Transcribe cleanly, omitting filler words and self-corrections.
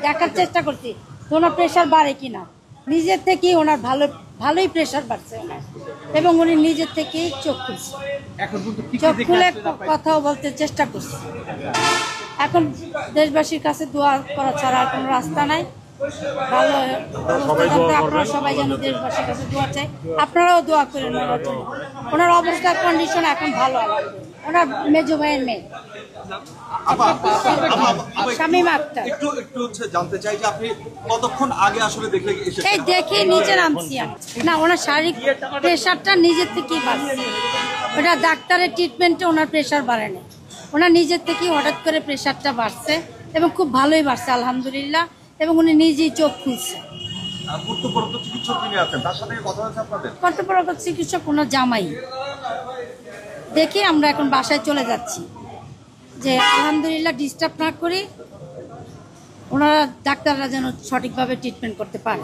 দেখার চেষ্টা করছি ওনার প্রেশার বাড়ে কিনা। নিজের থেকেই ওনার ভালোই প্রেশার বাড়ছে ওনার, এবং উনি নিজের থেকেই চোখ খুলছে। চোখ খুলে কথাও বলতে চেষ্টা করছে। এখন দেশবাসীর কাছে দোয়া করা ছাড়া আর কোনো রাস্তা নাই। ভালো আপনারা সবাই যেন দেশবাসীর কাছে দোয়া চাই, আপনারাও দোয়া করেন ওনার জন্য। ওনার অবস্থার কন্ডিশন এখন ভালো। ওনার মেজো ভাইয়ের মেয়ে শামীম আক্তার। একটু জানতে চাই যে আপনি কতক্ষণ আগে আসলে এই দেখে নিচে নামছি না, ওনার শারীরিক প্রেশারটা নিজের থেকেই বাড়ছে। ওটা ডাক্তারের ট্রিটমেন্টে ওনার প্রেশার বাড়ে না, ওনার নিজের থেকেই হঠাৎ করে প্রেশারটা বাড়ছে, এবং খুব ভালোই বাড়ছে আলহামদুলিল্লাহ, এবং উনি নিজেই চোখ খুলছে। কর্তব্যরত চিকিৎসক ওনার জামাই। দেখি আমরা এখন বাসায় চলে যাচ্ছি, যে আলহামদুলিল্লাহ ডিস্টার্ব না করি, ওনারা ডাক্তাররা যেন সঠিকভাবে ট্রিটমেন্ট করতে পারে।